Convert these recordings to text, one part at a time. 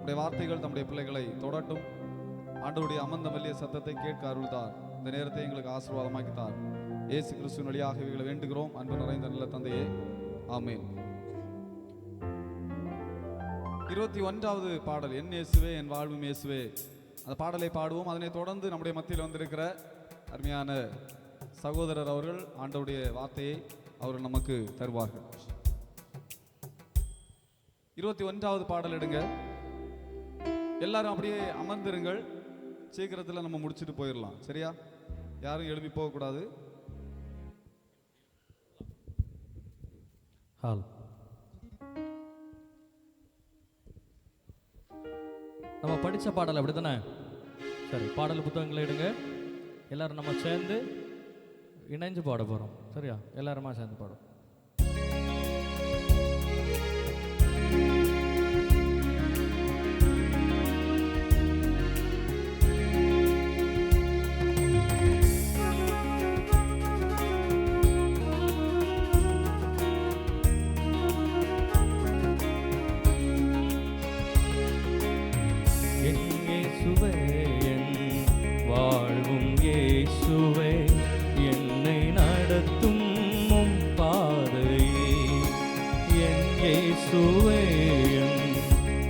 நம்முடைய வார்த்தைகள் நம்முடைய பிள்ளைகளை தொடட்டும். ஆண்டவருடைய அமர்ந்த மெல்லிய சத்தத்தை கேட்க அருள்தார். இந்த நேரத்தை எங்களுக்கு ஆசீர்வாதமாக்கித்தார். இயேசு கிறிஸ்துவின் வழியாக இவைகளை வேண்டுகிறோம் அன்பு நிறைந்த நல்ல தந்தையே, ஆமென். 21வது பாடல், என் இயேசுவே என் வாழ்வும் இயேசுவே. அந்த பாடலை பாடுவோம். அதனை தொடர்ந்து நம்முடைய மத்தியில் வந்திருக்கிற அருமையான சகோதரர் அவர்கள் ஆண்டவருடைய வார்த்தையை அவர்கள் நமக்கு தருவார்கள். 21வது பாடல் எடுங்க. எல்லாரும் அப்படியே அமர்ந்திருங்கள். சீக்கிரத்தில் நம்ம முடிச்சுட்டு போயிடலாம். சரியா? யாரும் எழுப்பி போகக்கூடாது. நம்ம படித்த பாடல் அப்படி தானே? சரி, பாடல் புத்தகங்களை எடுங்க. எல்லாரும் நம்ம சேர்ந்து இணைஞ்சு பாட போகிறோம். சரியா? எல்லாருமா சேர்ந்து பாடும். வாழ்வும் இயேசுவே என்னை நடத்தும் உம் பாதையே. என் இயேசுவே என்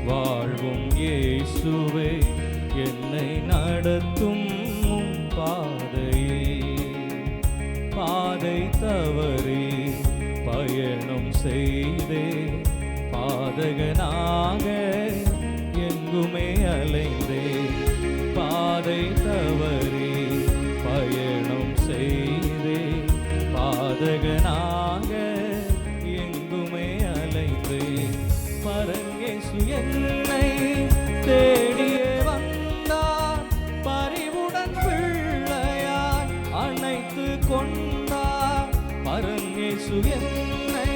வாழ்வும் இயேசுவே என்னை நடத்தும் உம் பாதையே. பாதை தவறி பயணம் செய்தே பாதகனாக எங்குமே அலைந்தே. பாதை தவறி பயணம் செய்தே பாதகனாக எங்குமே அலைந்தே. பரங்கேசு என்னை தேடியே வந்தார். பரிவுடன் பிள்ளையார் அணைத்து கொண்டார். பரங்கேசு என்னை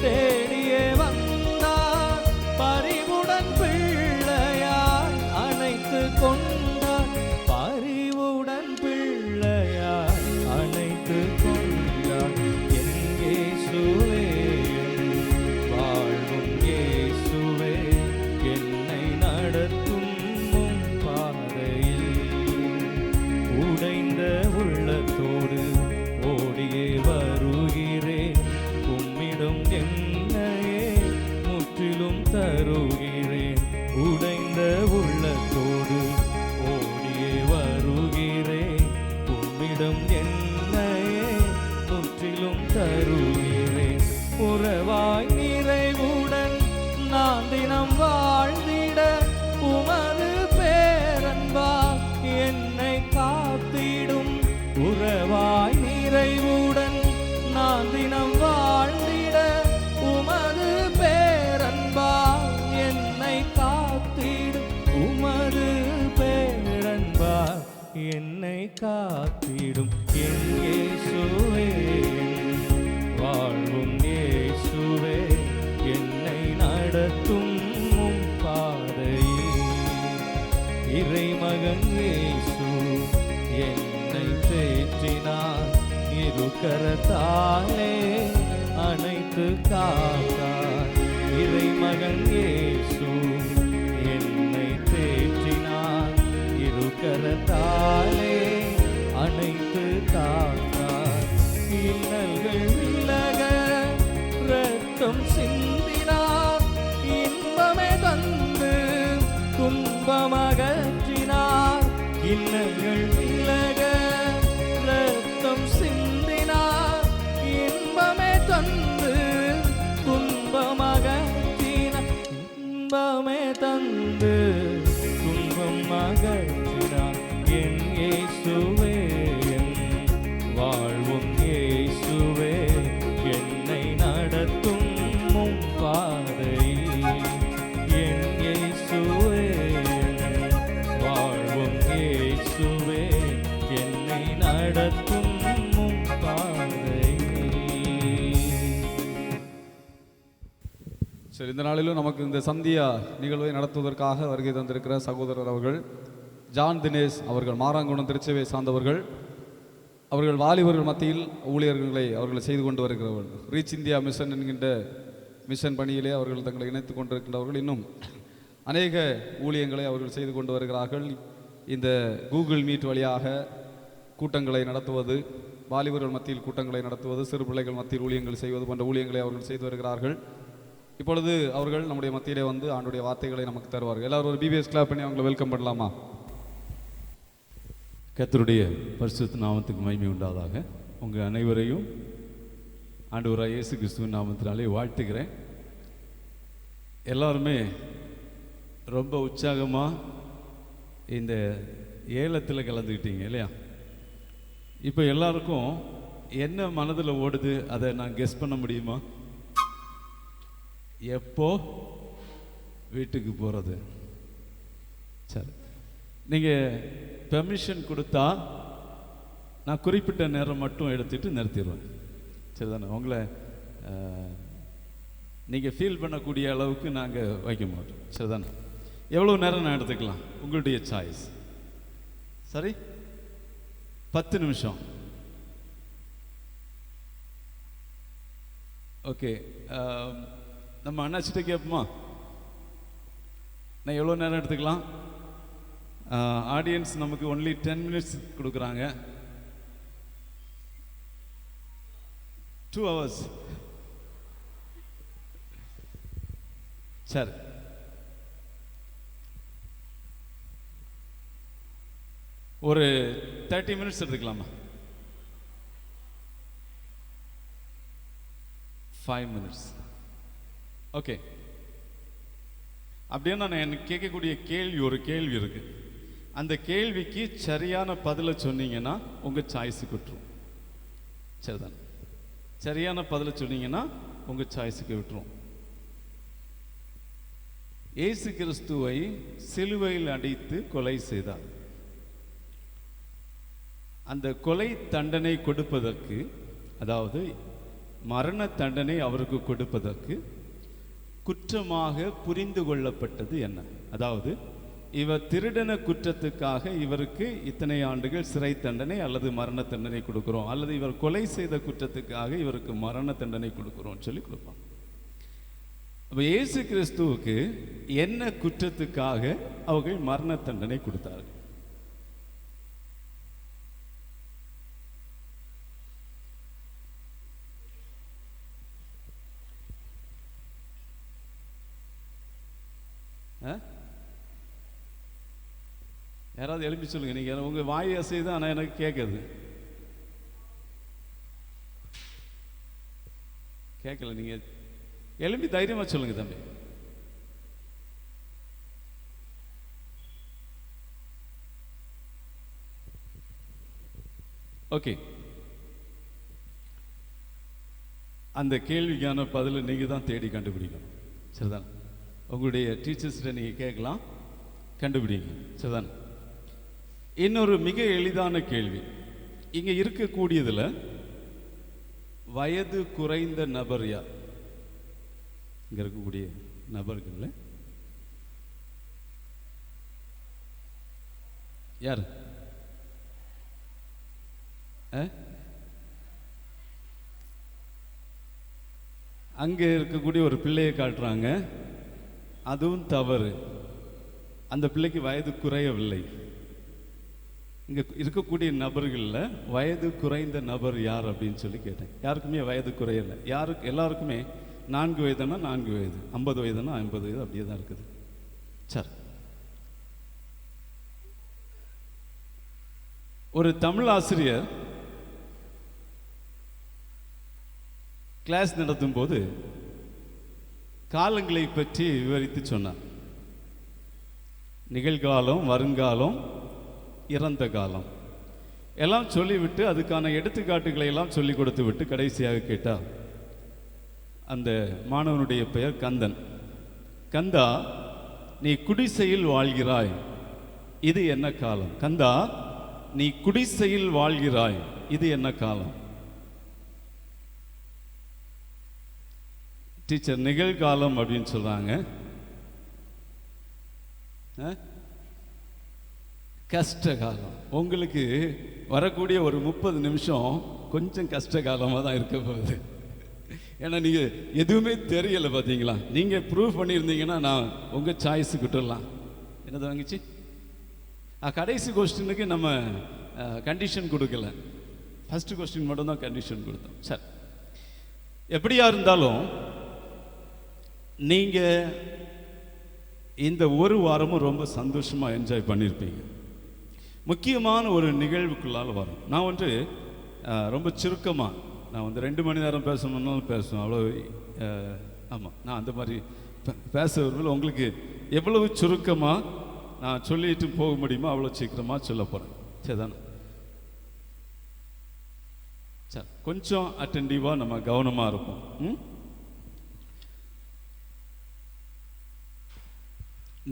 தேடியே வந்தார். பரிவுடன் பிள்ளையார் அணைத்து கொண்டார். பரிவுடன் பிள்ளையார் அணைத்து கொண்டார். என் இயேசுவே வாழ்வும் இயேசுவே என்னை நடத்தும் உம் பாதையில். உடைந்த உள்ளத்தோடு ஓடியே வருகிறேன். உம்மிடம் என்னையே முற்றிலும் தருகிறேன். உடைந்த உள்ளத்தோடு ஓடியே வருகிறேன். உம்மிடம் என்னையே முற்றிலும் தருகிறேன். உறவாய் நிறைவுடன் நான் தினம் வாழ்ந்திட உமது பேரன்பா என்னை காத்திடும். உறவாய் நிறைவுடன் நான் தினம் வாழ்ந்திட உமது பேரன்பா என்னை காத்திடும். உமது பேரன்பா என்னை காத்திடும். என் இயேசுவே வாழ்வும் இயேசுவே என்னை நடத்தும் உம் பாதையே. இறைமகன் இயேசு என்னை தேற்றினார். இரு கரத்தாலே அணைத்து காத்தார். இறைமகன் இயேசு என்னை தேற்றினார். இரு கரத்தாலே அணைத்து காத்தார். இன்னல்கள் விலக இரத்தம் சிந்தினார். இன்பமே தந்து துன்பம் அகற்றினார். இன்னல்கள் விலக இரத்தம் சிந்தினார். இன்பமே தந்து துன்பம் அகற்றினார். இன்பமே தந்து துன்பம் அகற்றினார். என் இயேசுவே என் வாழ்வும் இயேசுவே என்னை நடத்தும் உம் பாதையில். என் இயேசுவே என் வாழ்வும் இயேசுவே என்னை நடத்தும் உம் பாதையில். சரி, இந்த நாளிலும் நமக்கு இந்த சந்தியா நிகழ்வை நடத்துவதற்காக வருகை தந்திருக்கிற சகோதரர் அவர்கள் ஜான் தினேஷ் அவர்கள், மாராங்குணம் திருச்சபையை சார்ந்தவர்கள். அவர்கள் வாலிபர்கள் மத்தியில் ஊழியர்களை அவர்கள் செய்து கொண்டு வருகிறவர்கள். ரீச் இந்தியா மிஷன் என்கின்ற மிஷன் பணியிலே அவர்கள் தங்களை இணைத்துக் கொண்டிருக்கின்றவர்கள். இன்னும் அநேக ஊழியங்களை அவர்கள் செய்து கொண்டு வருகிறார்கள். இந்த கூகுள் மீட் வழியாக கூட்டங்களை நடத்துவது, வாலிபர்கள் மத்தியில் கூட்டங்களை நடத்துவது, சிறு பிள்ளைகள் மத்தியில் ஊழியங்கள் செய்வது போன்ற ஊழியங்களை அவர்கள் செய்து வருகிறார்கள். இப்பொழுது அவர்கள் நம்முடைய மத்தியிலே வந்து ஆண்டுடைய வார்த்தைகளை நமக்கு தருவார்கள். எல்லாரும் ஒரு பிபிஎஸ் கிளாப் பண்ணி அவங்களை வெல்கம் பண்ணலாமா? கர்த்தருடைய பரிசுத்த நாமத்துக்கு மகிமை உண்டாதாக. உங்கள் அனைவரையும் ஆண்டவராகிய இயேசு கிறிஸ்துவின் நாமத்தினாலே வாழ்த்துக்கிறேன். எல்லாருமே ரொம்ப உற்சாகமாக இந்த ஏலத்தில் கலந்துக்கிட்டீங்க இல்லையா? இப்போ எல்லாருக்கும் என்ன மனதில் ஓடுது அதை நான் கெஸ் பண்ண முடியுமா? எப்போ வீட்டுக்கு போகிறது? சரி, நீங்கள் பெர்மிஷன் கொடுத்தா நான் குறிப்பிட்ட நேரம் மட்டும் எடுத்துகிட்டு நிறுத்திடுவேன். சரிதானே? உங்களை நீங்கள் ஃபீல் பண்ணக்கூடிய அளவுக்கு நாங்கள் வைக்க மாட்டோம். சரிதானே? எவ்வளோ நேரம் நான் எடுத்துக்கலாம், உங்களுடைய சாய்ஸ். சரி, 10 நிமிஷம். ஓகே, நம்ம அண்ணாச்சிட்ட கேட்போமா? நான் எவ்வளோ நேரம் எடுத்துக்கலாம்? ஆடியன்ஸ் நமக்கு ஒன்லி 10 மினிட்ஸ் கொடுக்குறாங்க. 2 hours. சரி, ஒரு 30 மினிட்ஸ் எடுத்துக்கலாமா? 5 மினிட்ஸ். ஓகே, அப்படியே நான் எனக்கு கேட்கக்கூடிய ஒரு கேள்வி இருக்கு. அந்த கேள்விக்கு சரியான பதிலை சொன்னீங்கன்னா உங்கள் சாய்ஸுக்கு விட்டுரும். சரிதானே? சரியான பதிலை சொன்னீங்கன்னா உங்கள் சாய்ஸுக்கு விட்டுரும். இயேசு கிறிஸ்துவை சிலுவையில் அடித்து கொலை செய்தார். அந்த கொலை தண்டனை கொடுப்பதற்கு, அதாவது மரண தண்டனை அவருக்கு கொடுப்பதற்கு குற்றமாக புரிந்து கொள்ளப்பட்டது என்ன? அதாவது இவர் திருடன குற்றத்துக்காக இவருக்கு இத்தனை ஆண்டுகள் சிறை தண்டனை அல்லது மரண தண்டனை கொடுக்குறோம், அல்லது இவர் கொலை செய்த குற்றத்துக்காக இவருக்கு மரண தண்டனை கொடுக்குறோம் சொல்லி கொடுப்பாங்க. அப்போ இயேசு கிறிஸ்துவுக்கு என்ன குற்றத்துக்காக அவர்கள் மரண தண்டனை கொடுத்தார்கள்? யாராவது எழுப்பி சொல்லுங்க. நீங்க உங்க வாய் அசைதான், ஆனால் எனக்கு கேட்குது. கேட்கல. நீங்க எழுப்பி தைரியமா சொல்லுங்க தம்பி. ஓகே, அந்த கேள்விக்கான பதிலை நீங்க தான் தேடி கண்டுபிடிக்கணும். சரிதான்? உங்களுடைய டீச்சர்ஸ்கிட்ட நீங்க கேட்கலாம், கண்டுபிடிங்க. சரிதான்? இன்னொரு மிக எளிதான கேள்வி, இங்க இருக்கக்கூடியதுல வயது குறைந்த நபர் யார்? இங்க இருக்கக்கூடிய நபர்கள் யார்? அங்க இருக்கக்கூடிய ஒரு பிள்ளையை காட்டுறாங்க, அதுவும் தவறு. அந்த பிள்ளைக்கு வயது குறையவில்லை. இங்கே இருக்கக்கூடிய நபர்களில் வயது குறைந்த நபர் யார் அப்படின்னு சொல்லி கேட்டேன். யாருக்குமே வயது குறையலை. எல்லாருக்குமே 4 வயதுனா 4 வயது, 50 வயதுனா 50 வயது, அப்படியே தான் இருக்குது. சரி, ஒரு தமிழ் ஆசிரியர் கிளாஸ் நடத்தும் போது காலங்களை பற்றி விவரித்து சொன்னார். நிகழ்காலம், வருங்காலம், இறந்த காலம் எல்லாம் சொல்லிவிட்டு அதுக்கான எடுத்துக்காட்டுகளை எல்லாம் சொல்லி கொடுத்து விட்டு கடைசியாக கேட்டார். அந்த மாணவனுடைய பெயர் கந்தன். கந்தா, நீ குடிசையில் வாழ்கிறாய், இது என்ன காலம்? கந்தா, நீ குடிசையில் வாழ்கிறாய், இது என்ன காலம்? டீச்சர், நிகழ்காலம் அப்படின்னு சொல்றாங்க. கஷ்ட காலம். உங்களுக்கு வரக்கூடிய ஒரு 30 நிமிஷம் கொஞ்சம் கஷ்ட காலமாக தான் இருக்க போகுது. ஏன்னா நீங்கள் எதுவுமே தெரியலை பார்த்தீங்களா. நீங்கள் ப்ரூவ் பண்ணியிருந்தீங்கன்னா நான் உங்கள் சாய்ஸுக்கு விட்டுடலாம். என்னது வாங்கிச்சு கடைசி கொஸ்டினுக்கு நம்ம கண்டிஷன் கொடுக்கல, ஃபஸ்ட்டு கொஸ்டின் மட்டும்தான் கண்டிஷன் கொடுத்தோம். சரி, எப்படியா இருந்தாலும் நீங்கள் இந்த ஒரு வாரமும் ரொம்ப சந்தோஷமாக என்ஜாய் பண்ணியிருப்பீங்க. முக்கியமான ஒரு நிகழ்வுக்குள்ளால் வரும். நான் ரொம்ப சுருக்கமாக நான் 2 மணி நேரம் பேசணுன்னாலும் பேசுவேன். அவ்வளோ ஆமாம், நான் அந்த மாதிரி பேச விரும்பல. உங்களுக்கு எவ்வளவு சுருக்கமாக நான் சொல்லிட்டு போக முடியுமோ அவ்வளோ சீக்கிரமாக சொல்ல போகிறேன். சரிதானே? சரி, கொஞ்சம் அட்டென்டிவாக நம்ம கவனமாக இருப்போம்.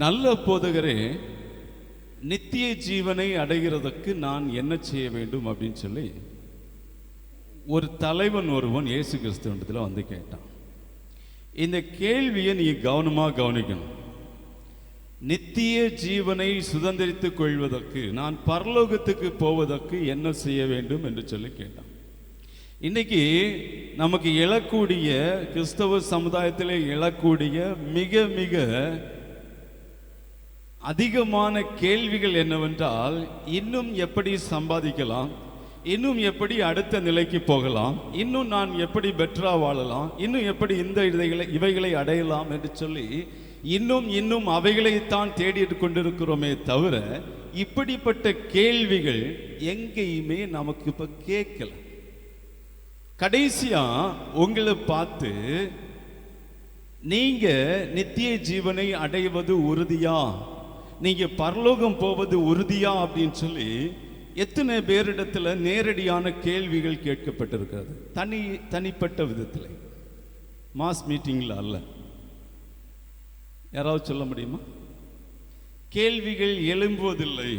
நல்ல போதகரே, நித்திய ஜீவனை அடைகிறதுக்கு நான் என்ன செய்ய வேண்டும் அப்படின்னு சொல்லி ஒரு தலைவன் ஒருவன் இயேசு கிறிஸ்துவத்தில் வந்து கேட்டான். இந்த கேள்வியை நீ கவனமாக கவனிக்கணும். நித்திய ஜீவனை சுதந்திரித்துக் கொள்வதற்கு, நான் பரலோகத்துக்கு போவதற்கு என்ன செய்ய வேண்டும் என்று சொல்லி கேட்டான். இன்னைக்கு நமக்கு எழக்கூடிய கிறிஸ்தவ சமுதாயத்தில் எழக்கூடிய மிக மிக அதிகமான கேள்விகள் என்னவென்றால், இன்னும் எப்படி சம்பாதிக்கலாம், இன்னும் எப்படி அடுத்த நிலைக்கு போகலாம், இன்னும் நான் எப்படி பெட்டரா வாழலாம், இன்னும் எப்படி இந்த இவைகளை அடையலாம் என்று சொல்லி இன்னும் அவைகளைத்தான் தேடி கொண்டிருக்கிறோமே தவிர இப்படிப்பட்ட கேள்விகள் எங்கேயுமே நமக்கு இப்ப கேட்கல. கடைசியா உங்களை பார்த்து நீங்க நித்திய ஜீவனை அடைவது உறுதியா, நீங்க பரலோகம் போவது உறுதியா அப்படின்னு சொல்லி எத்தனை பேரிடத்துல நேரடியான கேள்விகள் கேட்கப்பட்டிருக்கிறது. தனிப்பட்ட விதத்தில், மாஸ் மீட்டிங்ல அல்ல. யாராவது சொல்ல முடியுமா? கேள்விகள் எழும்புவதில்லை.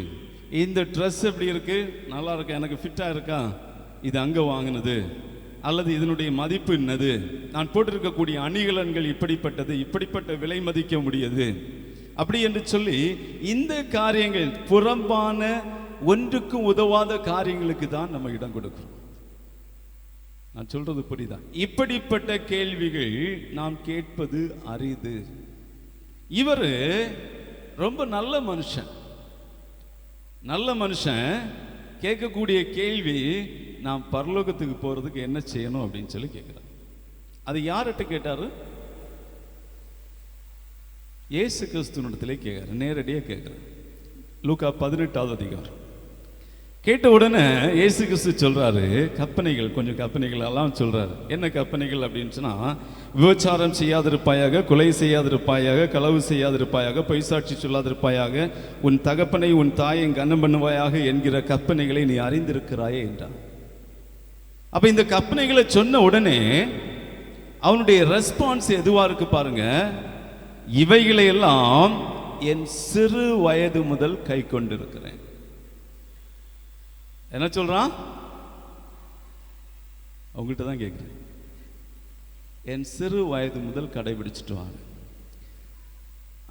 இந்த ட்ரெஸ் எப்படி இருக்கு, நல்லா இருக்கா, எனக்கு ஃபிட்டா இருக்கா, இது அங்க வாங்கினது, அல்லது இதனுடைய மதிப்பு என்னது, நான் போட்டிருக்கக்கூடிய அணிகலன்கள் இப்படிப்பட்டது, இப்படிப்பட்ட விலை மதிக்க முடியாது அப்படி என்று சொல்லி இந்த காரியங்கள் புறம்பான ஒன்றுக்கும் உதவாத காரியங்களுக்கு தான் நம்ம இடம் கொடுக்கிறோம். நான் சொல்றது புரியுதா? இப்படிப்பட்ட கேள்விகள் நாம் கேட்பது அரிது. இவரு ரொம்ப நல்ல மனுஷன் கேட்கக்கூடிய கேள்வி, நாம் பரலோகத்துக்கு போறதுக்கு என்ன செய்யணும் அப்படின்னு சொல்லி கேட்கிறார். அது யார்கிட்ட கேட்டாரு? இயேசு கிறிஸ்துவினிடத்திலே கேட்கிறார், நேரடியாக கேட்கிறார். லூக்கா 18வது அதிகாரம். கேட்ட உடனே இயேசு கிறிஸ்து சொல்றாரு கொஞ்சம் கற்பனைகள் எல்லாம் சொல்றாரு. என்ன கற்பனைகள் அப்படின்னு சொன்னா, விபச்சாரம் செய்யாதிருப்பாயாக, கொலை செய்யாதிருப்பாயாக, களவு செய்யாதிருப்பாயாக, பொய்சாட்சி சொல்லாதிருப்பாயாக, உன் தகப்பனை உன் தாயை கனம் பண்ணுவாயாக என்கிற கற்பனைகளை நீ அறிந்திருக்கிறாயே என்றார். அப்ப இந்த கற்பனைகளை சொன்ன உடனே அவனுடைய ரெஸ்பான்ஸ் எதுவா இருக்கு பாருங்க. இவைகளை எல்லாம் என் சிறு வயது முதல் கை கொண்டிருக்கிறேன். என்ன சொல்றான்? அவங்கள்ட்ட தான் கேட்கிறேன். என் சிறு வயது முதல் கடைபிடிச்சிட்டு வாங்க.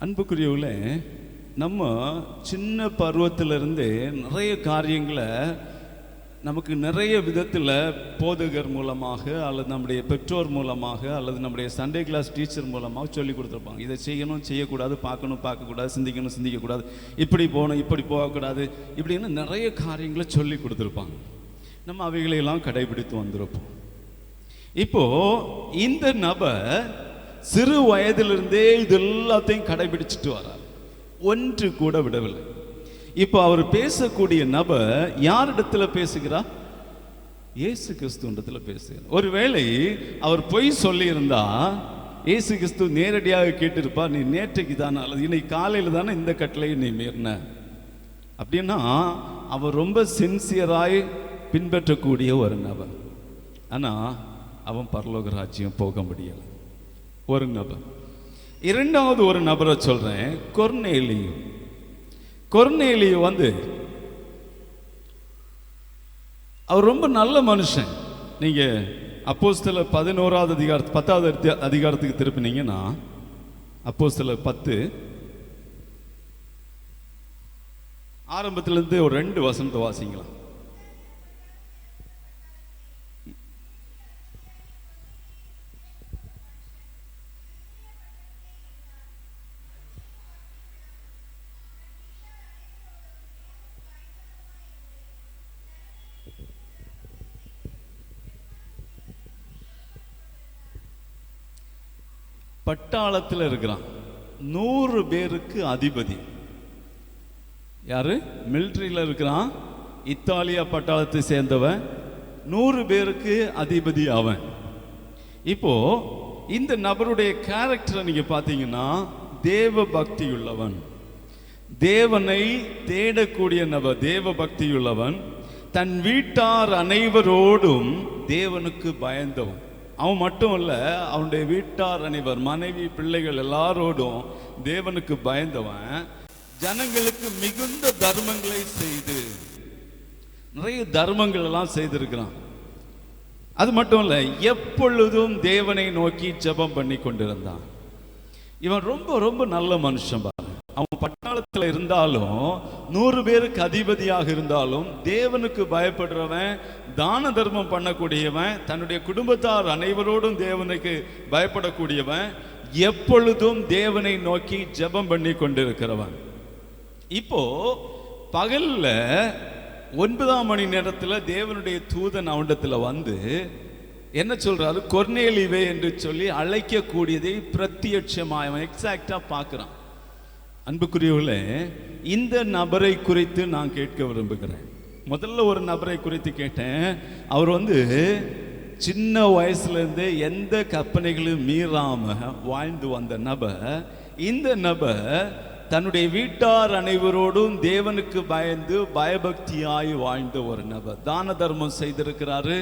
அன்புக்குரியவர்களே, நம்ம சின்ன பருவத்திலிருந்து நிறைய காரியங்களை நமக்கு நிறைய விதத்தில் போதகர் மூலமாக, அல்லது நம்முடைய பெற்றோர் மூலமாக, அல்லது நம்முடைய சண்டே கிளாஸ் டீச்சர் மூலமாக சொல்லி கொடுத்துருப்பாங்க. இதை செய்யணும், செய்யக்கூடாது, பார்க்கக்கூடாது, சிந்திக்கக்கூடாது, இப்படி போகணும், இப்படி போகக்கூடாது, இப்படின்னு நிறைய காரியங்களை சொல்லி கொடுத்துருப்பாங்க. நம்ம அவைகளையெல்லாம் கடைபிடித்து வந்திருப்போம். இப்போ இந்த நபர் சிறு வயதிலிருந்தே இது எல்லாத்தையும் கடைபிடிச்சிட்டு வர்றார், ஒன்று கூட விடவில்லை. இப்போ அவர் பேசக்கூடிய நபர் யாரிடத்துல பேசுகிறார்? இயேசு கிறிஸ்துவிடத்துல பேசுகிறார். ஒருவேளை அவர் பொய் சொல்லி இருந்தா இயேசு கிறிஸ்து நேரடியாக கேட்டிருப்பார், நீ நேற்றைக்கு தானே அல்லது இன்னைக்கு காலையில் தானே இந்த கட்டளையை நீ மீறின அப்படின்னா அவர் ரொம்ப சின்சியராய் பின்பற்றக்கூடிய ஒரு நபர். ஆனா அவன் பரலோக ராஜ்யம் போக முடியல. ஒரு நபர். இரண்டாவது ஒரு நபரை சொல்றேன், கொர்நேலியு அவர் ரொம்ப நல்ல மனுஷன். நீங்க அப்போஸ்தலர் 11வது அதிகாரம் 10வது அதிகாரத்துக்கு திருப்பினீங்கன்னா, அப்போஸ்தலர் 10 ஆரம்பத்திலிருந்து ஒரு 2 வசனத்தை வாசிக்கலாம். பட்டாளத்தில் இருக்கிறான், 100 பேருக்கு அதிபதி. யாரு? மிலிட்ரியில் இருக்கிறான், இத்தாலியா பட்டாளத்தை சேர்ந்தவன், 100 பேருக்கு அதிபதி அவன். இப்போ இந்த நபருடைய கேரக்டரை நீங்க பார்த்தீங்கன்னா, தேவ பக்தியுள்ளவன், தேவனை தேடக்கூடிய நபர், தேவ பக்தியுள்ளவன், தன் வீட்டார் அனைவரோடும் தேவனுக்கு பயந்தவன். அவன் மட்டும் இல்ல, அவனுடைய வீட்டார் அனைவர், மனைவி பிள்ளைகள் எல்லாரோடும் தேவனுக்கு பயந்தவன். ஜனங்களுக்கு மிகுந்த தர்மங்களை செய்து, நிறைய தர்மங்கள் எல்லாம் செய்திருக்கிறான். அது மட்டும் இல்ல, எப்பொழுதும் தேவனை நோக்கி ஜெபம் பண்ணி கொண்டிருந்தான். இவன் ரொம்ப ரொம்ப நல்ல மனுஷன். அவன் பட்டாளத்தில் இருந்தாலும், 100 பேருக்கு அதிபதியாக இருந்தாலும், தேவனுக்கு பயப்படுறவன், தான தர்மம் பண்ணக்கூடியவன், தன்னுடைய குடும்பத்தார் அனைவரோடும் தேவனுக்கு பயப்படக்கூடியவன், எப்பொழுதும் தேவனை நோக்கி ஜெபம் பண்ணி கொண்டிருக்கிறவன். இப்போ பகல்ல 9ஆம் மணி நேரத்தில் தேவனுடைய தூதன் அவனிடத்தில் வந்து என்ன சொல்றாரு? கொர்நேலியுவே என்று சொல்லி அழைக்கக்கூடியதை பிரத்யட்சமாய் அவன் எக்ஸாக்டா பார்க்கிறான். அன்புக்குரியவர்களே, இந்த நபரை குறித்து நான் கேட்க விரும்புகிறேன். முதல்ல ஒரு நபரை குறித்து கேட்டேன். அவர் சின்ன வயசுலேருந்தே எந்த கற்பனைகளையும் மீறாம வாழ்ந்து வந்த நபர். இந்த நபர் தன்னுடைய வீட்டார் அனைவரோடும் தேவனுக்கு பயந்து பயபக்தியாய் வாழ்ந்த ஒரு நபர். தான தர்மம் செய்திருக்கிறாரு,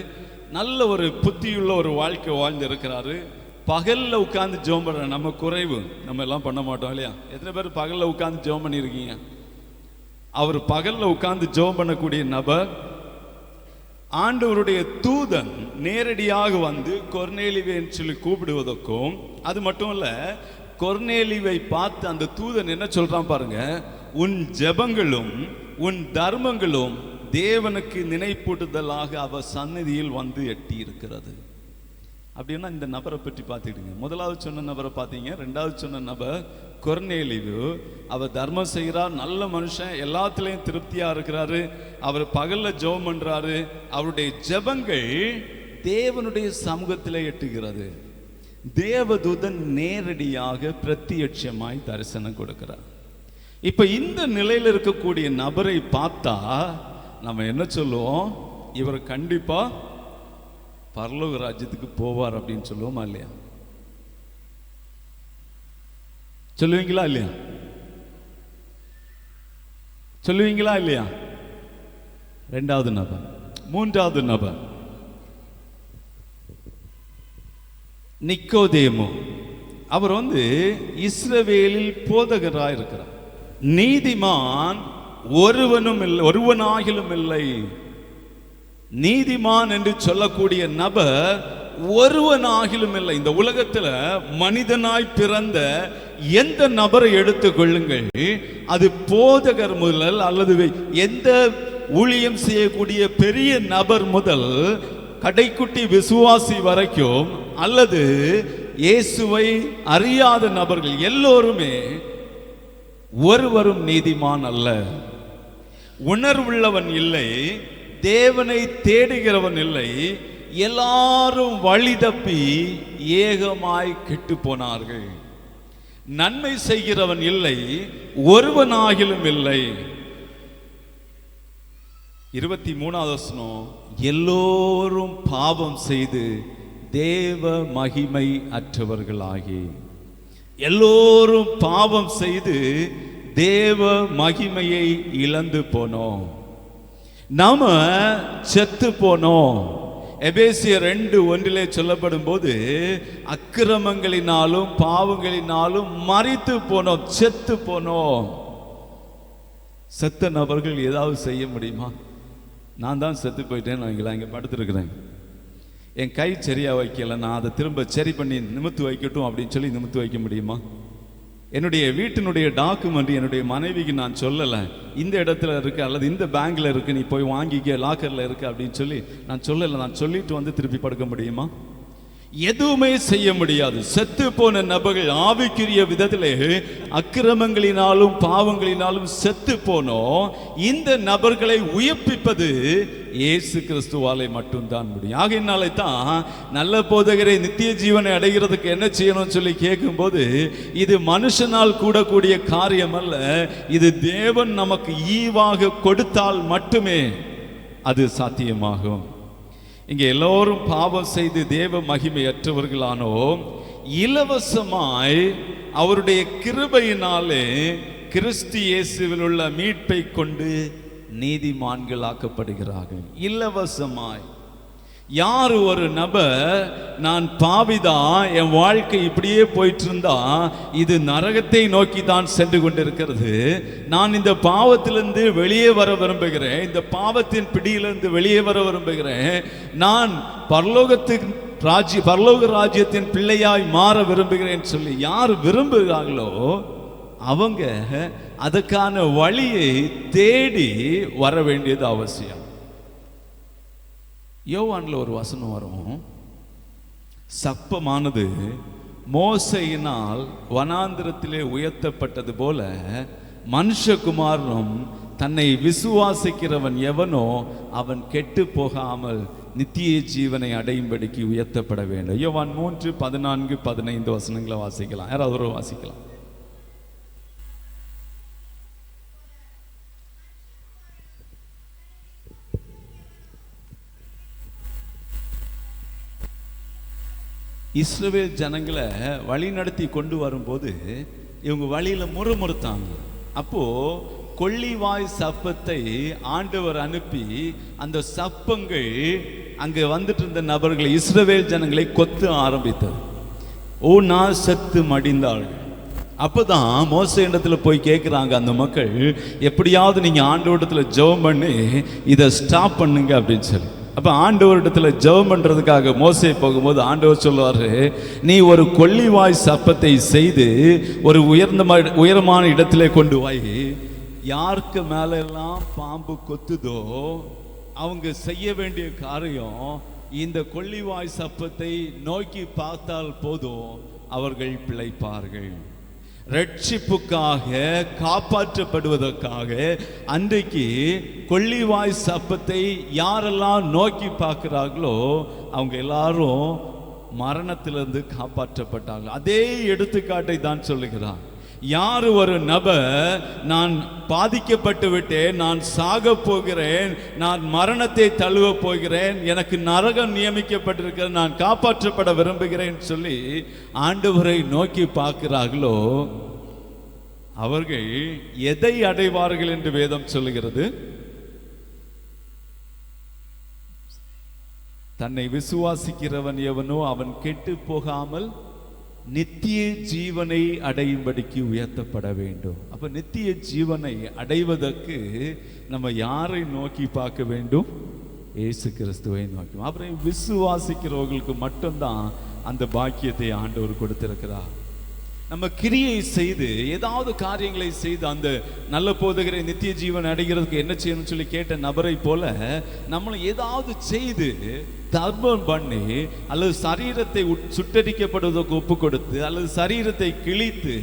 நல்ல ஒரு புத்தியுள்ள ஒரு வாழ்க்கை வாழ்ந்திருக்கிறாரு. பகல்ல உட்கார்ந்து ஜெபம் பண்ற நம்ம குறைவு, நம்ம எல்லாம் பண்ண மாட்டோம் இல்லையா? எத்தனை பேர் பகல்ல உட்கார்ந்து ஜெபம் பண்ணியிருக்கீங்க? அவர் பகல்ல உட்கார்ந்து ஜெபம் பண்ணக்கூடிய நபர். ஆண்டவருடைய தூதன் நேரடியாக வந்து கொர்நேலியுவேன்னு சொல்லி கூப்பிடுவதற்கும், அது மட்டும் இல்ல, கொர்நேலியுவை பார்த்து அந்த தூதன் என்ன சொல்றான் பாருங்க, உன் ஜெபங்களும் உன் தர்மங்களும் தேவனுக்கு நினைப்பூட்டுதலாக அவர் சந்நிதியில் வந்து எட்டி இருக்கிறது. அப்படின்னா இந்த நபரை பற்றி பார்த்துக்கிடுங்க. முதலாவது சொன்ன நபரை பார்த்தீங்க, ரெண்டாவது சொன்ன நபர் கொர்நேலியு. அவர் தர்மம் செய்கிறார், நல்ல மனுஷன், எல்லாத்துலேயும் திருப்தியா இருக்கிறாரு. அவர் பகல்ல ஜெபம் பண்றாரு. அவருடைய ஜெபங்கள் தேவனுடைய சமூகத்தில் எட்டுகிறது. தேவதூதன் நேரடியாக பிரத்யட்சமாய் தரிசனம் கொடுக்கிறார். இப்ப இந்த நிலையில் இருக்கக்கூடிய நபரை பார்த்தா நம்ம என்ன சொல்லுவோம்? இவர் கண்டிப்பா பரலோக ராஜ்யத்துக்கு போவார் அப்படின்னு சொல்லுவோமா இல்லையா? சொல்லுவீங்களா இல்லையா? சொல்லுவீங்களா இல்லையா? ரெண்டாவது நபர். மூன்றாவது நபர் நிக்கோதேமு. அவர் இஸ்ரவேலில் போதகராக இருக்கிறார். நீதிமான் ஒருவனும் இல்லை, ஒருவனாகிலும் இல்லை. நீதிமான் என்று சொல்லக்கூடிய நபர் ஒருவனாகிலும் இல்லை. இந்த உலகத்துல மனிதனாய் பிறந்த எந்த நபரை எடுத்துக்கொள்ளுங்கள், அது போதகர் முதல் அல்லது எந்த ஊழியம் செய்யக்கூடிய பெரிய நபர் முதல் கடைக்குட்டி விசுவாசி வரைக்கும், அல்லது இயேசுவை அறியாத நபர்கள் எல்லோருமே ஒருவரும் நீதிமான் அல்ல. உணர்வுள்ளவன் இல்லை, தேவனை தேடுகிறவன் இல்லை. எல்லாரும் வழி தப்பி ஏகமாய் கெட்டு போனார்கள். நன்மை செய்கிறவன் இல்லை, ஒருவனாகிலும் இல்லை. 23வது வசனம், எல்லோரும் பாவம் செய்து தேவ மகிமை அற்றவர்களாகி. எல்லோரும் பாவம் செய்து தேவ மகிமையை இழந்து போனோம். நாம செத்து போனோம். எபேசியர் 2:1 சொல்லப்படும் போது, அக்கிரமங்களினாலும் பாவங்களினாலும் மரித்து போனோம், செத்து போனோம். செத்த நபர்கள் ஏதாவது செய்ய முடியுமா? நான் தான் செத்து போயிட்டேன்னு வைங்களா, இங்கே படுத்துருக்கிறேன், என் கை சரியா வைக்கல, நான் அதை திரும்ப சரி பண்ணி நிமித்து வைக்கட்டும் அப்படின்னு சொல்லி நிமித்து வைக்க முடியுமா? என்னுடைய வீட்டினுடைய டாக்குமெண்ட் என்னுடைய மனைவிக்கு நான் சொல்லலை, இந்த இடத்துல இருக்கு அல்லது இந்த பேங்க்ல இருக்கு, நீ போய் வாங்கிக்க, லாக்கர்ல இருக்கு அப்படின்னு சொல்லி நான் சொல்லலை. நான் சொல்லிட்டு திருப்பி படுக்க முடியுமா? எதுவுமே செய்ய முடியாது. செத்து போன நபர்கள் ஆவிக்குரிய விதத்திலே அக்கிரமங்களினாலும் பாவங்களினாலும் செத்து போனோம். இந்த நபர்களை உயிர்ப்பிப்பது இயேசு கிறிஸ்துவாலே மட்டும்தான் முடியும். ஆகையினாலே தான் நல்ல போதகரை நித்திய ஜீவனை அடைகிறதுக்கு என்ன செய்யணும்னு சொல்லி கேட்கும்போது, இது மனுஷனால் கூடக்கூடிய காரியம் அல்ல, இது தேவன் நமக்கு ஈவாக கொடுத்தால் மட்டுமே அது சாத்தியமாகும். இங்கே எல்லோரும் பாவம் செய்து தேவ மகிமையற்றவர்களானோம். இலவசமாய் அவருடைய கிருபையினாலே கிறிஸ்து இயேசுவில் உள்ள மீட்பை கொண்டு நீதிமான்களாக்கப்படுகிறார்கள். இலவசமாய். யார் ஒரு நபர் நான் பாவிதான், என் வாழ்க்கை இப்படியே போயிட்டு இருந்தா இது நரகத்தை நோக்கி தான் சென்று கொண்டிருக்கிறது, நான் இந்த பாவத்திலிருந்து வெளியே வர விரும்புகிறேன், இந்த பாவத்தின் பிடியிலிருந்து வெளியே வர விரும்புகிறேன், நான் பரலோக ராஜ்யத்தின் பிள்ளையாய் மாற விரும்புகிறேன் சொல்லி யார் விரும்புகிறார்களோ அவங்க அதுக்கான வழியை தேடி வர வேண்டியது அவசியம். யோவான்ல ஒரு வசனம் வரும், சப்பமானது மோசையினால் வனாந்திரத்திலே உயர்த்தப்பட்டது போல மனுஷகுமாரனும் தன்னை விசுவாசிக்கிறவன் எவனோ அவன் கெட்டு போகாமல் நித்திய ஜீவனை அடையும்படிக்கு உயர்த்தப்பட வேண்டும். யோவான் 3:14-15 வசனங்களை வாசிக்கலாம். யாராவது ஒரு வாசிக்கலாம். இஸ்ரவேல் ஜனங்களை வழி நடத்தி கொண்டு வரும்போது இவங்க வழியில முறுமுறுத்தாங்க. அப்போ கொள்ளிவாய் சப்பத்தை ஆண்டவர் அனுப்பி அந்த சப்பங்கள் அங்கே வந்துட்டு இருந்த நபர்களை, இஸ்ரவேல் ஜனங்களை கொத்து ஆரம்பித்தது. நாள் செத்து மடிந்தார்கள். அப்போதான் மோசே இடத்துல போய் கேட்குறாங்க அந்த மக்கள், எப்படியாவது நீங்கள் ஆண்டவரிடத்துல ஜெபம் பண்ணி இதை ஸ்டாப் பண்ணுங்க அப்படின்னு சொல்லி. அப்போ ஆண்டவரிடத்துல ஜெபம் பண்ணுறதுக்காக மோசே போகும்போது ஆண்டவர் சொல்லுவார், நீ ஒரு கொள்ளிவாய் சப்பத்தை செய்து ஒரு உயரமான இடத்துல கொண்டு போய் யாருக்கு மேலெல்லாம் பாம்பு கொத்துதோ அவங்க செய்ய வேண்டிய காரியம் இந்த கொள்ளிவாய் சப்பத்தை நோக்கி பார்த்தால் போதும், அவர்கள் பிழைப்பார்கள். ரட்சிப்புக்காக காப்பாற்றப்படுவதற்காக அன்றைக்கு கொள்ளிவாய் சப்பத்தை யாரெல்லாம் நோக்கி பார்க்கிறார்களோ அவங்க எல்லாரும் மரணத்திலிருந்து காப்பாற்றப்பட்டார்கள். அதே எடுத்துக்காட்டை தான் சொல்லுகிறார். யார் ஒரு நபர் நான் பாதிக்கப்பட்டு விட்டேன், நான் சாக போகிறேன், நான் மரணத்தை தழுவ போகிறேன், எனக்கு நரகம் நியமிக்கப்பட்டிருக்கிற, நான் காப்பாற்றப்பட விரும்புகிறேன் சொல்லி ஆண்டவரை நோக்கி பார்க்கிறார்களோ அவர்கள் எதை அடைவார்கள் என்று வேதம் சொல்லுகிறது? தன்னை விசுவாசிக்கிறவன் எவனோ அவன் கெட்டு போகாமல் நித்திய ஜீவனை அடையும்படிக்கு உயர்த்தப்பட வேண்டும். அப்ப நித்திய ஜீவனை அடைவதற்கு நம்ம யாரை நோக்கி பார்க்க வேண்டும்? இயேசு கிறிஸ்துவை நோக்கி. அப்புறம் விசுவாசிக்கிறவர்களுக்கு மட்டும்தான் அந்த பாக்கியத்தை ஆண்டவர் கொடுத்திருக்கிறார். நம்ம கிரியை செய்து ஏதாவது காரியங்களை செய்து அந்த நல்ல போதகரை நித்திய ஜீவன் அடைகிறதுக்கு என்ன செய்யணும்னு சொல்லி கேட்ட நபரை போல நம்மளை ஏதாவது செய்து தர்மம் பண்ணி அல்லது சரீரத்தை சுட்டரிக்கப்படுவதற்கு ஒப்பு கொடுத்து அல்லது சரீரத்தை கிழித்து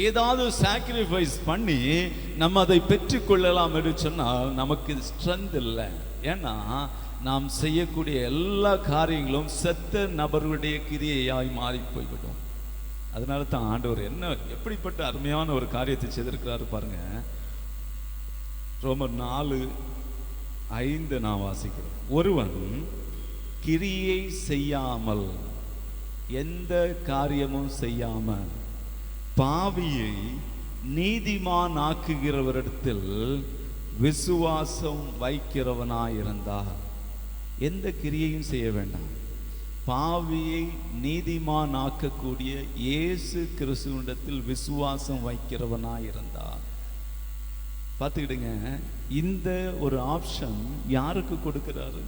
ஏதாவது சாக்ரிஃபைஸ் பண்ணி நம்ம அதை பெற்றுக்கொள்ளலாம் என்று சொன்னால் நமக்கு ஸ்ட்ரென்த் இல்லை. ஏன்னா நாம் செய்யக்கூடிய எல்லா காரியங்களும் செத்த நபர்களுடைய கிரியையாய் மாறி போய்விடும். அதனால தான் ஆண்டவர் என்ன எப்படிப்பட்ட அருமையான ஒரு காரியத்தை செய்திருக்கிறாரு பாருங்க. ரோமர் 4:5 நான் வாசிக்கிறேன். ஒருவன் கிரியை செய்யாமல், எந்த காரியமும் செய்யாமல் பாவியை நீதிமான் ஆக்குகிறவரிடத்தில் விசுவாசம் வைக்கிறவனாயிருந்தார். எந்த கிரியையும் செய்ய வேண்டாம், பாவியை நீதிமான் ஆக்கக்கூடிய இயேசு கிறிஸ்துவிடத்தில் விசுவாசம் வைக்கிறவனாயிருந்தார். பார்த்துக்கிடுங்க, இந்த ஒரு ஆப்ஷன் யாருக்கு கொடுக்கிறாரு?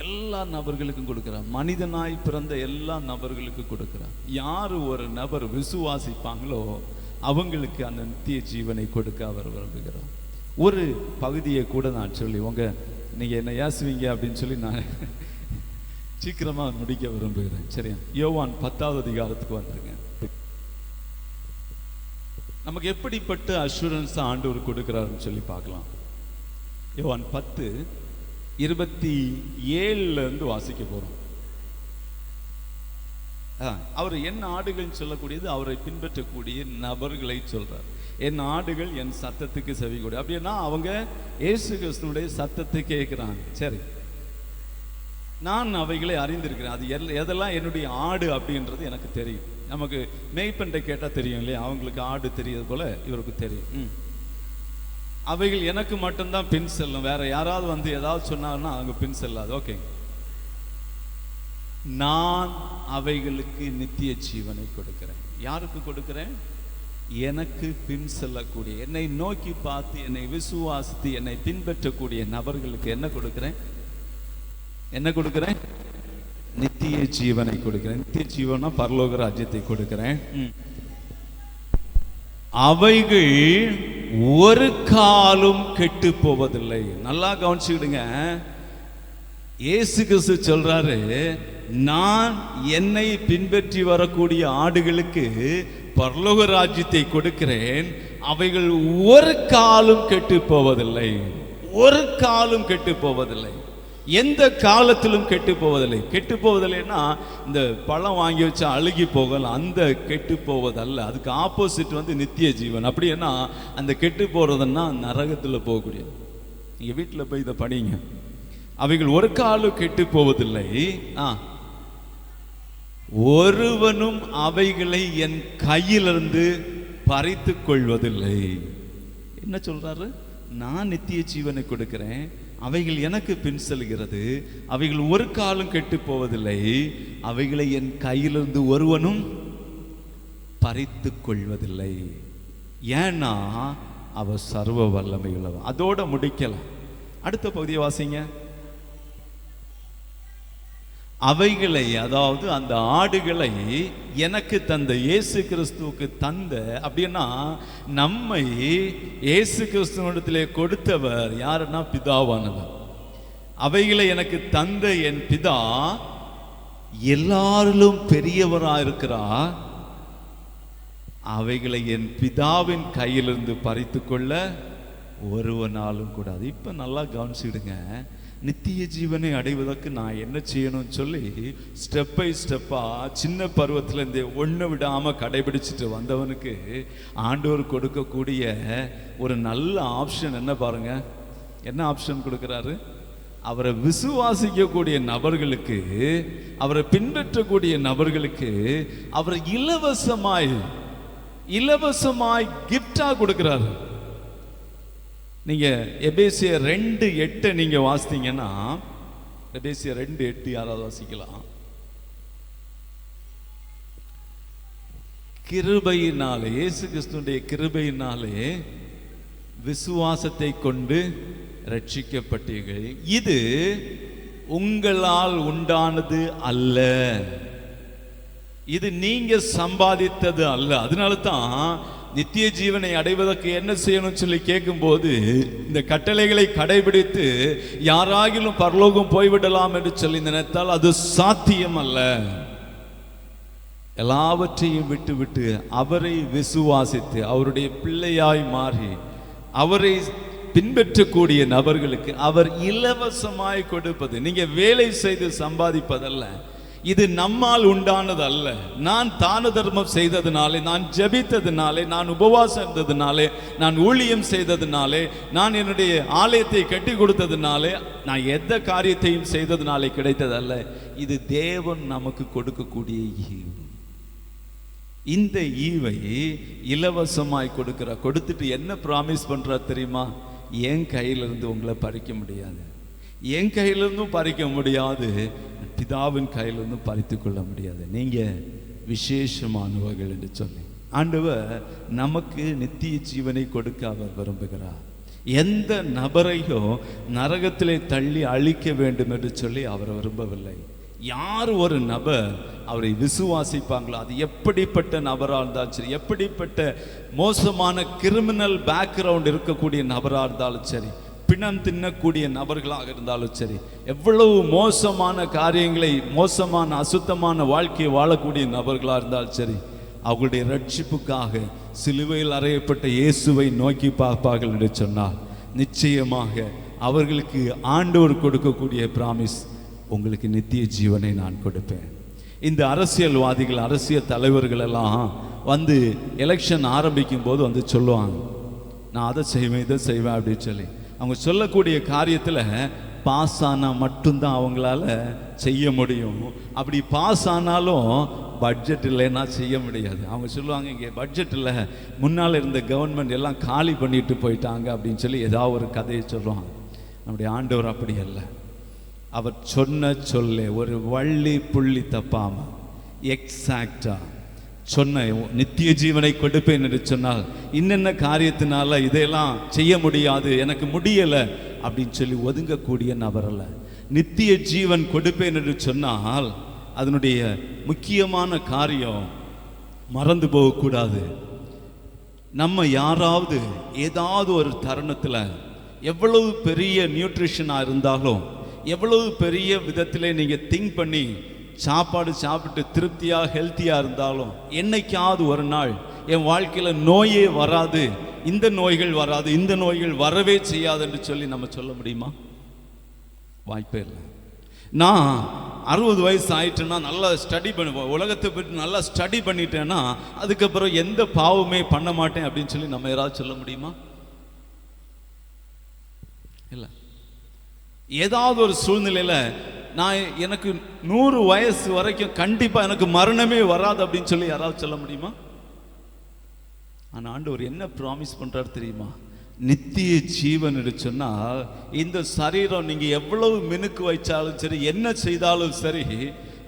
எல்லா நபர்களுக்கும் கொடுக்கிறார். மனிதனாய் பிறந்த எல்லா நபர்களுக்கும் கொடுக்கிறார். யார் ஒரு நபர் விசுவாசிப்பாங்களோ அவங்களுக்கு அந்த நித்திய ஜீவனை கொடுக்க அவர் விரும்புகிறார். ஒரு பகுதியை கூட நான் சொல்லி நீங்க என்ன ஏசுவீங்க அப்படின்னு சொல்லி நான் சீக்கிரமா முடிக்க விரும்புகிறேன். சரியா? யோவான் 10வது அதிகாரத்துக்கு வந்துருங்க. நமக்கு எப்படிப்பட்ட அஷூரன்ஸ் ஆண்டவர் கொடுக்கிறாருன்னு சொல்லி பார்க்கலாம். யோவான் 10:27 இருந்து வாசிக்க போறோம். அவர் என் ஆடுகள் சொல்லக்கூடியது அவரை பின்பற்றக்கூடிய நபர்களை சொல்றார். என் ஆடுகள் என் சத்தத்துக்கு செவி கொடு. அப்படின்னா அவங்க இயேசு கிறிஸ்துவுடைய சத்தத்தை கேட்கிறாங்க. சரி, நான் அவைகளை அறிந்திருக்கிறேன். அது எதெல்லாம் என்னுடைய ஆடு அப்படின்றது எனக்கு தெரியும். நமக்கு மேய்ப்பன்றை கேட்டால் தெரியும் இல்லையா? அவங்களுக்கு ஆடு தெரியாது போல இவருக்கு தெரியும். அவைகள் எனக்கு மட்டும்தான் பின் செல்லும். வேற யாராவது வந்து ஏதாவது சொன்னாங்கன்னா அவங்க பின் செல்லாது. ஓகே, நான் அவைகளுக்கு நித்திய ஜீவனை கொடுக்கிறேன். யாருக்கு கொடுக்கிறேன்? எனக்கு பின் செல்லக்கூடிய, என்னை நோக்கி பார்த்து என்னை விசுவாசித்து என்னை பின்பற்றக்கூடிய நபர்களுக்கு என்ன கொடுக்கிறேன்? என்ன கொடுக்கிறேன்? நித்திய ஜீவனை கொடுக்கிறேன். நித்திய ஜீவனா பரலோக ராஜ்யத்தை கொடுக்கிறேன். அவைகள் ஒரு காலும் கெட்டு போவதில்லை. நல்லா கவனிச்சுக்கிடுங்க. இயேசு கிறிஸ்து சொல்றாரு, நான் என்னை பின்பற்றி வரக்கூடிய ஆடுகளுக்கு பரலோக ராஜ்யத்தை கொடுக்கிறேன். அவைகள் ஒரு காலும் கெட்டு போவதில்லை. ஒரு காலும் கெட்டு போவதில்லை. எந்த காலத்திலும் கெட்டு போவதில்லை. கெட்டு போவதில்லைன்னா இந்த பழம் வாங்கி வச்சா அழுகி போகலாம், அந்த கெட்டு போவதல்ல. அதுக்கு ஆப்போசிட் வந்து நித்திய ஜீவன். அப்படின்னா அந்த கெட்டு போறதுன்னா நரகத்தில் போகக்கூடியது. நீங்க வீட்டில் போய் இதை படிங்க. அவைகள் ஒரு காலும் கெட்டு போவதில்லை, ஒருவனும் அவைகளை என் கையிலிருந்து பறித்து கொள்வதில்லை. என்ன சொல்றாரு? நான் நித்திய ஜீவனை கொடுக்கிறேன், அவைகள் எனக்கு பின் செல்கிறது, அவைகள் ஒரு காலம் கெட்டு போவதில்லை, அவைகளை என் கையிலிருந்து ஒருவனும் பறித்து கொள்வதில்லை. ஏன்னா அவர் சர்வ வல்லமை உள்ளவர். அதோட முடிக்கலாம். அடுத்த பகுதியை வாசிங்க. அவைகளை, அதாவது அந்த ஆடுகளை எனக்கு தந்த இயேசு கிறிஸ்துவுக்கு தந்த, அப்படின்னா நம்மை இயேசு கிறிஸ்துவிடத்திலே கொடுத்தவர் யாருன்னா பிதாவானவர். அவைகளை எனக்கு தந்த என் பிதா எல்லாரிலும் பெரியவராக இருக்கிறார். அவைகளை என் பிதாவின் கையிலிருந்து பறித்து கொள்ள ஒருவனாலும் கூடாது. இப்ப நல்லா கவனிச்சுடுங்க. நித்திய ஜீவனை அடைவதற்கு நான் என்ன செய்யணும்னு சொல்லி ஸ்டெப் பை ஸ்டெப்பா சின்ன பருவத்தில் இந்த ஒன்று விடாம கடைபிடிச்சிட்டு வந்தவனுக்கு ஆண்டவர் கொடுக்கக்கூடிய ஒரு நல்ல ஆப்ஷன் என்ன பாருங்க. என்ன ஆப்ஷன் கொடுக்கிறாரு? அவரை விசுவாசிக்கக்கூடிய நபர்களுக்கு, அவரை பின்பற்றக்கூடிய நபர்களுக்கு அவர் இலவசமாய் கிஃப்டா கொடுக்கிறாரு. நீங்க எபேசியர் 2:8 நீங்க வாசித்தீங்கன்னா, எபேசியர் 2:8 யாராவது வாசிக்கலாம்? கிருபையினாலே, இயேசு கிறிஸ்துவினுடைய கிருபையினாலே விசுவாசத்தை கொண்டு ரட்சிக்கப்பட்டீர்கள். இது உங்களால் உண்டானது அல்ல, இது நீங்க சம்பாதித்தது அல்ல. அதனால தான் நித்திய ஜீவனை அடைவதற்கு என்ன செய்யணும்னு சொல்லி கேட்கும்போது, இந்த கட்டளைகளை கடைபிடித்து யாராகிலும் பரலோகம் போய்விடலாம் என்று சொல்லி நினைத்தால் அது சாத்தியம் அல்ல. எல்லாவற்றையும் விட்டு அவரை விசுவாசித்து அவருடைய பிள்ளையாய் மாறி அவரை பின்பற்றக்கூடிய நபர்களுக்கு அவர் இலவசமாய் கொடுப்பது. நீங்க வேலை செய்து சம்பாதிப்பதல்ல, இது நம்மால் உண்டானது அல்ல. நான் தான தர்மம் செய்ததுனாலே, நான் ஜெபித்ததுனாலே, நான் உபவாசம் இருந்ததுனாலே, நான் ஊழியம் செய்ததுனாலே, நான் என்னுடைய ஆலயத்தை கட்டி கொடுத்ததுனாலே, நான் எந்த காரியத்தையும் செய்ததுனாலே கிடைத்ததல்ல. இது தேவன் நமக்கு கொடுக்கக்கூடிய ஈவு. இந்த ஈவை இலவசமாய் கொடுத்துட்டு என்ன ப்ராமிஸ் பண்றார் தெரியுமா? என் கையிலிருந்து உங்களை பறிக்க முடியாது, என் கையிலிருந்தும் பறிக்க முடியாது, பிதாவின் கையிலிருந்தும் பறித்து கொள்ள முடியாது. நீங்க விசேஷமானவர்கள் என்று சொல்லி ஆண்டவர் நமக்கு நித்திய ஜீவனை கொடுக்க அவர் விரும்புகிறார். எந்த நபரையும் நரகத்திலே தள்ளி அழிக்க வேண்டும் என்று சொல்லி அவர் விரும்பவில்லை. யார் ஒரு நபர் அவரை விசுவாசிப்பாங்களோ, அது எப்படிப்பட்ட நபராக இருந்தாலும் சரி, எப்படிப்பட்ட மோசமான கிரிமினல் பேக்ரவுண்ட் இருக்கக்கூடிய நபராக இருந்தாலும் சரி, பிணம் தின்னக்கூடிய நபர்களாக இருந்தாலும் சரி, எவ்வளவு மோசமான காரியங்களை, மோசமான அசுத்தமான வாழ்க்கையை வாழக்கூடிய நபர்களாக இருந்தாலும் சரி, அவர்களுடைய ரட்சிப்புக்காக சிலுவையில் அறையப்பட்ட இயேசுவை நோக்கி பார்ப்பார்கள் என்று சொன்னால் நிச்சயமாக அவர்களுக்கு ஆண்டவர் கொடுக்கக்கூடிய பிராமிஸ், உங்களுக்கு நித்திய ஜீவனை நான் கொடுப்பேன். இந்த அரசியல்வாதிகள், அரசியல் தலைவர்கள் எல்லாம் வந்து எலெக்ஷன் ஆரம்பிக்கும் போது வந்து சொல்லுவாங்க, நான் அதை செய்வேன் இதை செய்வேன் அப்படின்னு சொல்லி. அவங்க சொல்லக்கூடிய காரியத்தில் பாஸ் ஆனால் மட்டும்தான் அவங்களால செய்ய முடியும். அப்படி பாஸ் ஆனாலும் பட்ஜெட் இல்லைன்னா செய்ய முடியாது. அவங்க சொல்லுவாங்க, இங்கே பட்ஜெட் இல்லை, முன்னால் இருந்த கவர்மெண்ட் எல்லாம் காலி பண்ணிட்டு போயிட்டாங்க அப்படின்னு சொல்லி ஏதாவது ஒரு கதையை சொல்லுவாங்க. நம்முடைய ஆண்டவர் அப்படி அல்ல. அவர் சொன்ன சொல்ல ஒரு வள்ளி புள்ளி தப்பாம எக்ஸாக்டா சொன்ன நித்திய ஜீவனை கொடுப்பேன் என்று சொன்னால், இன்னென்ன காரியத்தினால இதையெல்லாம் செய்ய முடியாது, எனக்கு முடியலை அப்படின்னு சொல்லி ஒதுங்கக்கூடிய நபர் அல்ல. நித்திய ஜீவன் கொடுப்பேன் என்று சொன்னால் அதனுடைய முக்கியமான காரியம் மறந்து போகக்கூடாது. நம்ம யாராவது ஏதாவது ஒரு தருணத்தில் எவ்வளவு பெரிய நியூட்ரிஷனாக இருந்தாலும், எவ்வளவு பெரிய விதத்தில் நீங்கள் திங்க் பண்ணி சாப்பாடு சாப்பிட்டு திருப்தியாக ஹெல்த்தியாக இருந்தாலும், என்னைக்காவது ஒரு நாள் என் வாழ்க்கையில் நோயே வராது, இந்த நோய்கள் வராது, இந்த நோய்கள் வரவே செய்யாது என்று சொல்லி நம்ம சொல்ல முடியுமா? வாய்ப்பே இல்லை. நான் 60 வயசு ஆயிட்டுன்னா நல்லா ஸ்டடி பண்ணுவேன், உலகத்தை பற்றி நல்லா ஸ்டடி பண்ணிட்டேன்னா அதுக்கப்புறம் எந்த பாவமே பண்ண மாட்டேன் அப்படின்னு சொல்லி நம்ம யாராவது சொல்ல முடியுமா? இல்லை. ஏதாவது ஒரு சூழ்நிலையில் நான் எனக்கு 100 வயசு வரைக்கும் கண்டிப்பாக எனக்கு மரணமே வராது அப்படின்னு சொல்லி யாராவது சொல்ல முடியுமா? ஆனால் ஆண்டவர் என்ன ப்ராமிஸ் பண்ணுறாரு தெரியுமா? நித்திய ஜீவன் என்று சொன்னால் இந்த சரீரம் நீங்கள் எவ்வளவு மினுக்கு வைச்சாலும் சரி, என்ன செய்தாலும் சரி,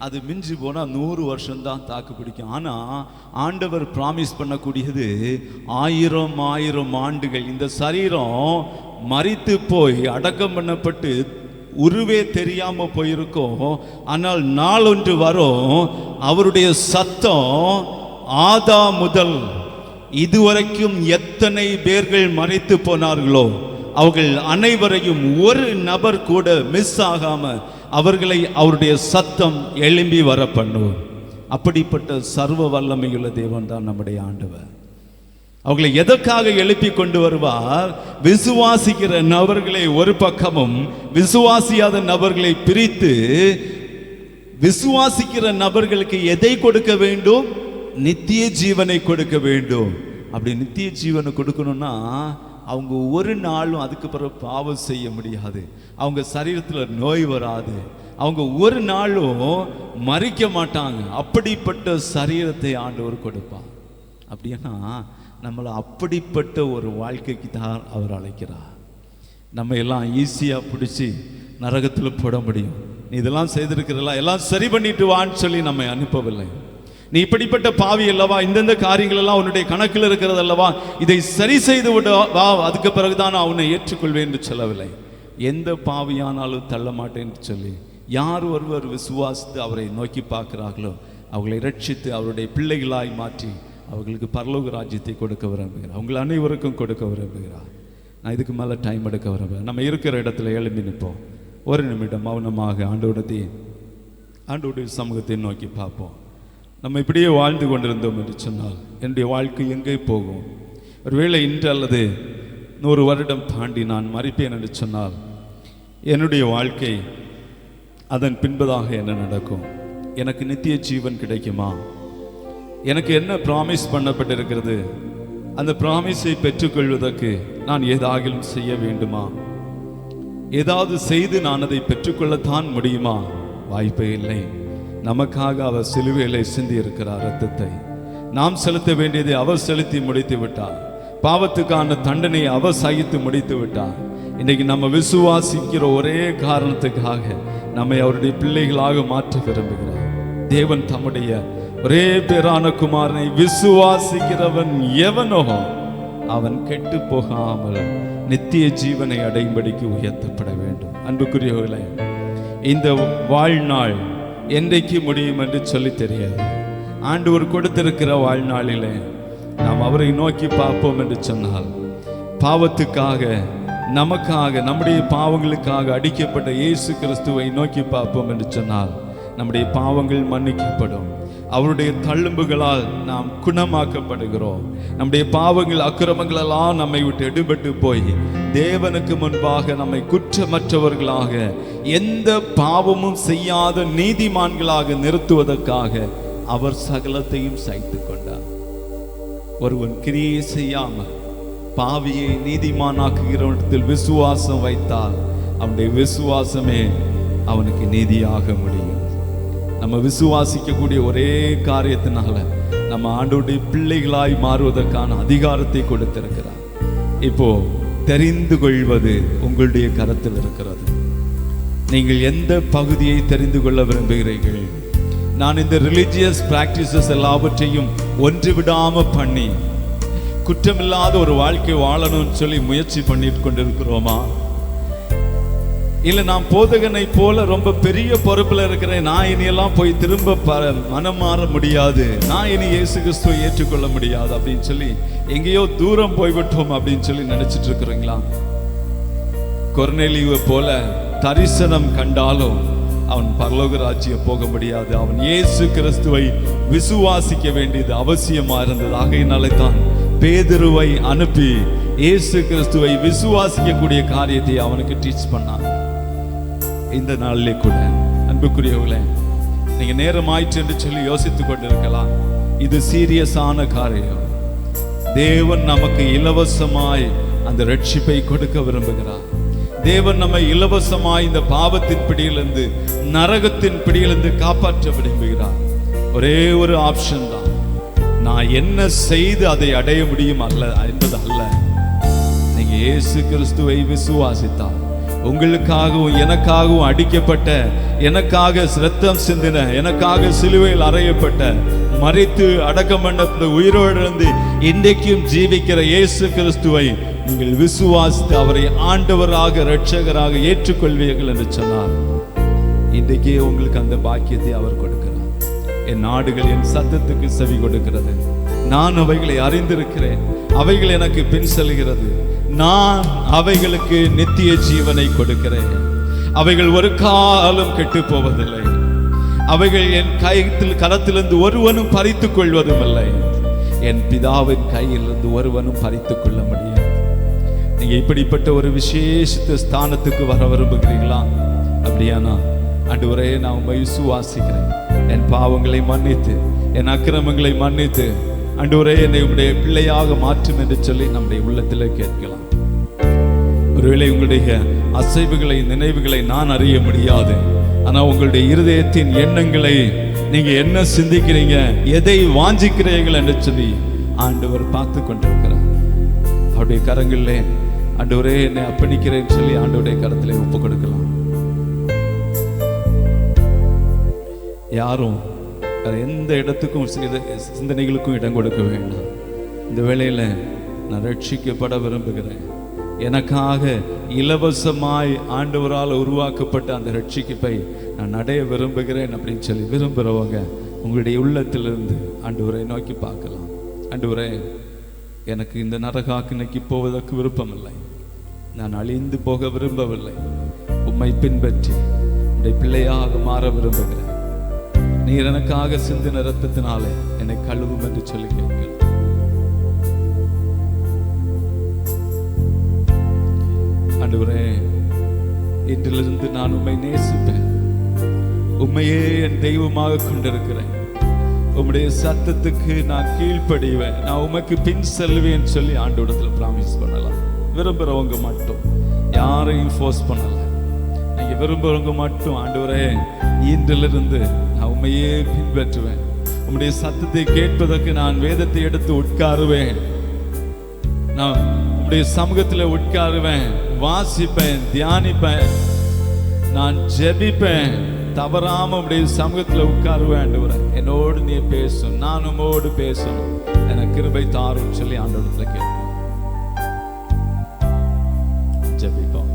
அது மிஞ்சி போனால் 100 வருஷம்தான் தாக்கு பிடிக்கும். ஆனால் ஆண்டவர் ப்ராமிஸ் பண்ணக்கூடியது 1000 ஆண்டுகள். இந்த சரீரம் மரித்து போய் அடக்கம் பண்ணப்பட்டு உருவே தெரியாம போயிருக்கும். ஆனால் நாளொன்று வரும், அவருடைய சத்தம் ஆதா முதல் இதுவரைக்கும் எத்தனை பேர்கள் மரித்து போனார்களோ அவர்கள் அனைவரையும் ஒரு நபர் கூட மிஸ் ஆகாம அவர்களை அவருடைய சத்தம் எழும்பி வர பண்ணுவோம். அப்படிப்பட்ட சர்வ வல்லமையுள்ள தேவன் தான் நம்முடைய ஆண்டவர். அவர்களை எதற்காக எழுப்பி கொண்டு வருவார்? விசுவாசிக்கிற நபர்களை ஒரு பக்கமும் விசுவாசியாத நபர்களை பிரித்து, விசுவாசிக்கிற நபர்களுக்கு எதை கொடுக்க வேண்டும்? நித்திய ஜீவனை கொடுக்க வேண்டும். அப்படி நித்திய ஜீவனை கொடுக்கணும்னா அவங்க ஒரு நாளும் அதுக்கு பிறகு பாவம் செய்ய முடியாது, அவங்க சரீரத்தில் நோய் வராது, அவங்க ஒரு நாளும் மறிக்க மாட்டாங்க. அப்படிப்பட்ட சரீரத்தை ஆண்டவர் கொடுப்பார். அப்படின்னா நம்மளை அப்படிப்பட்ட ஒரு வாழ்க்கைக்கு தான் அவர் அழைக்கிறார். நம்ம எல்லாம் ஈஸியாக பிடிச்சி நரகத்தில் போட முடியும். நீ இதெல்லாம் செய்திருக்கிறதெல்லாம் எல்லாம் சரி பண்ணிட்டு வான்னு சொல்லி நம்மை அனுப்பவில்லை. நீ இப்படிப்பட்ட பாவி அல்லவா, இந்தந்த காரியங்கள் எல்லாம் உன்னுடைய கணக்கில் இருக்கிறது அல்லவா, இதை சரி செய்து விட வா, அதுக்கு பிறகுதான் நான் உன்னை ஏற்றுக்கொள்வேன் என்று சொல்லவில்லை. எந்த பாவியானாலும் தள்ள மாட்டேன் என்று சொல்லி யார் ஒருவர் விசுவாசித்து அவரை நோக்கி பார்க்கிறார்களோ அவர்களை ரட்சித்து அவருடைய பிள்ளைகளாய் மாற்றி அவர்களுக்கு பரலோக ராஜ்யத்தை கொடுக்க விரும்புகிறார். அவங்களை அனைவருக்கும் கொடுக்க விரும்புகிறார். நான் இதுக்கு மேலே டைம் எடுக்க விரும்புகிறேன். நம்ம இருக்கிற இடத்துல எழும்பி நிற்போம். ஒரு நிமிடம் மௌனமாக ஆண்டவருடைய சமூகத்தை நோக்கி பார்ப்போம். நம்ம இப்படியே வாழ்ந்து கொண்டிருந்தோம் என்று சொன்னால் என்னுடைய வாழ்க்கை எங்கே போகும்? ஒருவேளை இன்று அல்லது 100 வருடம் தாண்டி நான் மறிப்பேன் என்று சொன்னால் என்னுடைய வாழ்க்கை அதன் பின்பதாக என்ன நடக்கும்? எனக்கு நித்திய ஜீவன் கிடைக்குமா? எனக்கு என்ன ப்ராமிஸ் பண்ணப்பட்டிருக்கிறது? அந்த ப்ராமிஸை பெற்றுக்கொள்வதற்கு நான் ஏதாகிலும் செய்ய வேண்டுமா? ஏதாவது செய்து நான் அதை பெற்றுக்கொள்ளத்தான் முடியுமா? வாய்ப்பே இல்லை. நமக்காக அவர் சிலுவையிலே சிந்தி இருக்கிறார் இரத்தத்தை. நாம் செலுத்த வேண்டியதை அவர் செலுத்தி முடித்து விட்டார். பாவத்துக்கான தண்டனை அவர் சகித்து முடித்து விட்டார். இன்றைக்கு நம்ம விசுவாசிக்கிற ஒரே காரணத்துக்காக நம்மை அவருடைய பிள்ளைகளாக மாற்ற விரும்புகிறார். தேவன் தம்முடைய ஒரே பேரான குமாரனை விசுவாசிக்கிறவன் எவனோ அவன் கெட்டு போகாமல் நித்திய ஜீவனை அடையும்படிக்கு உயர்த்தப்பட வேண்டும். அன்புக்குரியவர்களே, இந்த வாழ்நாள் என்றைக்கு முடியும் என்று சொல்லி தெரியாது. ஆண்டவர் கொடுத்திருக்கிற வாழ்நாளிலே நாம் அவரை நோக்கி பார்ப்போம் என்று சொன்னால் பாவத்துக்காக நமக்காக, நம்முடைய பாவங்களுக்காக அடிக்கப்பட்ட இயேசு கிறிஸ்துவை நோக்கி பார்ப்போம் என்று சொன்னால் நம்முடைய பாவங்கள் மன்னிக்கப்படும். அவருடைய தழும்புகளால் நாம் குணமாக்கப்படுகிறோம். நம்முடைய பாவங்கள், அக்கிரமங்களெல்லாம் நம்மை விட்டு எடுபட்டு போய் தேவனுக்கு முன்பாக நம்மை குற்றமற்றவர்களாக, எந்த பாவமும் செய்யாத நீதிமான்களாக நிறுத்துவதற்காக அவர் சகலத்தையும் சகித்துக் கொண்டார். ஒருவன் கிரியை செய்யாமல் பாவியை நீதிமானாக்குகிறவனிடத்தில் விசுவாசம் வைத்தால் அவனுடைய விசுவாசமே அவனுக்கு நீதியாக முடியும். நம்ம விசுவாசிக்கக்கூடிய ஒரே காரியத்தினால நம்ம ஆண்டவருடைய பிள்ளைகளாய் மாறுவதற்கான அதிகாரத்தை கொடுத்திருக்கிறார். இப்போ தெரிந்து கொள்வது உங்களுடைய கரத்தில் இருக்கிறது. நீங்கள் எந்த பகுதியை தெரிந்து கொள்ள விரும்புகிறீர்கள்? நான் இந்த ரிலிஜியஸ் பிராக்டிசஸ் எல்லாவற்றையும் ஒன்று விடாம பண்ணி குற்றமில்லாத ஒரு வாழ்க்கை வாழணும்னு சொல்லி முயற்சி பண்ணிட்டு கொண்டிருக்கிறோமா? இல்லை நான் போதகனை போல ரொம்ப பெரிய பொறுப்பில் இருக்கிறேன், நான் இனியெல்லாம் போய் திரும்ப மனம் மாற முடியாது, நான் இனி இயேசு கிறிஸ்துவை ஏற்றுக்கொள்ள முடியாது அப்படின்னு சொல்லி எங்கேயோ தூரம் போய்விட்டோம் அப்படின்னு சொல்லி நினைச்சிட்டு இருக்கிறீங்களா? கொர்நேலியுவை போல தரிசனம் கண்டாலும் அவன் பரலோக ராஜ்யம் போக முடியாது. அவன் இயேசு கிறிஸ்துவை விசுவாசிக்க வேண்டியது அவசியமா இருந்தது. ஆகையினாலே தான் பேதுருவை அனுப்பி இயேசு கிறிஸ்துவை விசுவாசிக்கக்கூடிய காரியத்தை அவனுக்கு டீச் பண்ணான். இந்த நாளிலே கூட அன்புக்குரியவர்களே, நீங்க நேரம் ஆயிற்று என்று சொல்லி யோசித்துக் கொண்டிருக்கலாம். இது சீரியஸான காரியம். தேவன் நமக்கு இலவசமாய் அந்த ரட்சிப்பை கொடுக்க விரும்புகிறார். தேவன் நம்மை இலவசமாய் இந்த பாவத்தின் பிடியிலிருந்து, நரகத்தின் பிடியிலிருந்து காப்பாற்ற விரும்புகிறார். ஒரே ஒரு ஆப்ஷன் தான். நான் என்ன செய்து அதை அடைய முடியும் அல்ல என்பது அல்ல. நீங்க இயேசு கிறிஸ்துவை விசுவாசித்தால், உங்களுக்காகவும் எனக்காகவும் அடிக்கப்பட்ட, எனக்காக இரத்தம் சிந்தின, எனக்காக சிலுவையில் அறையப்பட்ட, மரித்து அடக்கம் பண்ணப்பட்ட, உயிரோடு இருந்து இன்றைக்கும் ஜீவிக்கிற இயேசு கிறிஸ்துவை நீங்கள் விசுவாசித்து அவரை ஆண்டவராக, இரட்சகராக ஏற்றுக்கொள்வீர்கள் என்று சொன்னார், இன்றைக்கே உங்களுக்கு அந்த பாக்கியத்தை அவர் கொடுக்கிறார். என் நாடுகள் என் சத்தத்துக்கு செவி கொடுக்கிறது. நான் அவைகளை அறிந்திருக்கிறேன், அவைகள் எனக்கு பின் செல்கிறது. நான் அவைகளுக்கு நித்திய ஜீவனை கொடுக்கிறேன். அவைகள் ஒரு காலம் கெட்டு போவதில்லை. அவைகள் என் கரத்திலிருந்து ஒருவனும் பறித்துக் கொள்வதும் இல்லை. என் பிதாவின் கையிலிருந்து ஒருவனும் பறித்துக் கொள்ள முடியாது. நீங்க இப்படிப்பட்ட ஒரு விசேஷ ஸ்தானத்துக்கு வர விரும்புகிறீங்களா? அப்படியானா ஆண்டவரே, நான் உம்மை விசுவாசிக்கிறேன், என் பாவங்களை மன்னித்து, என் அக்கிரமங்களை மன்னித்து, ஆண்டவரே என்னை உம்முடைய பிள்ளையாக மாற்றும் என்று சொல்லி நம்முடைய உள்ளத்திலே கேட்கலாம். ஒருவேளை உங்களுடைய அசைவுகளை, நினைவுகளை நான் அறிய முடியாது. ஆனா உங்களுடைய இருதயத்தின் எண்ணங்களை, நீங்க என்ன சிந்திக்கிறீங்க, எதை வாஞ்சிக்கிறீர்கள் என்று சொல்லி ஆண்டவர் பார்த்து கொண்டிருக்கிறார். அவருடைய கரங்களிலே ஆண்டவரே என்னை அர்ப்பணிக்கிறேன்னு சொல்லி ஆண்டவருடைய கரத்திலே ஒப்பு கொடுக்கலாம். யாரும் எந்த இடத்துக்கும் சிந்தனைகளுக்கும் இடம் கொடுக்க வேண்டாம். இந்த வேளையில நான் ரட்சிக்கப்பட விரும்புகிறேன், எனக்காக இலவசமாய் ஆண்டவரால் உருவாக்கப்பட்ட அந்த ரட்சிப்பை நான் அடைய விரும்புகிறேன் அப்படின்னு சொல்லி விரும்புகிறவங்க உங்களுடைய உள்ளத்திலிருந்து ஆண்டவரை நோக்கி பார்க்கலாம். ஆண்டவரே, எனக்கு இந்த நரகாக்கினைக்கு போவதற்கு விருப்பம் இல்லை, நான் அழிந்து போக விரும்பவில்லை, உம்மை பின்பற்றி உடைய பிள்ளையாக மாற விரும்புகிறேன். நீர் எனக்காக சிந்தின இரத்தத்தினாலே என்னை கழுவும் என்று சொல்லி கேட்கிறேன். ஆண்டவரே, இன்றிலிருந்து நான் உம்மை நேசிப்பேன், உம்மையே என் தெய்வமாக கொண்டிருக்கிறேன், உம்முடைய சத்தத்துக்கு நான் கீழ்ப்படிவேன், நான் உமக்கு பின் செல்வேன் சொல்லி ஆண்டவரிடத்தில் பிராமிஸ் பண்ணலாம். விரும்புறவங்க மட்டும், யாரையும் ஃபோர்ஸ் பண்ணல. நீங்க விரும்புறவங்க மட்டும், ஆண்டவரே இன்றிலிருந்து நான் உம்மையே பின்பற்றுவேன், உம்முடைய சத்தத்தை கேட்பதற்கு நான் வேதத்தை எடுத்து உட்காருவேன், நான் உம்முடைய சமூகத்தில் உட்காருவேன், வாசிப்பேன், தியானிப்பேன், நான் ஜெபிப்பேன், தவறாம உடைய சமூகத்தில் உட்காருவேன். ஆண்டவரே, என்னோடு நீ பேசும், நான் உம்மோடு பேசணும், எனக்கு கிருபை தாரும் சொல்லி ஆண்டவரத்துல கேட்போம். ஜெபிப்போம்.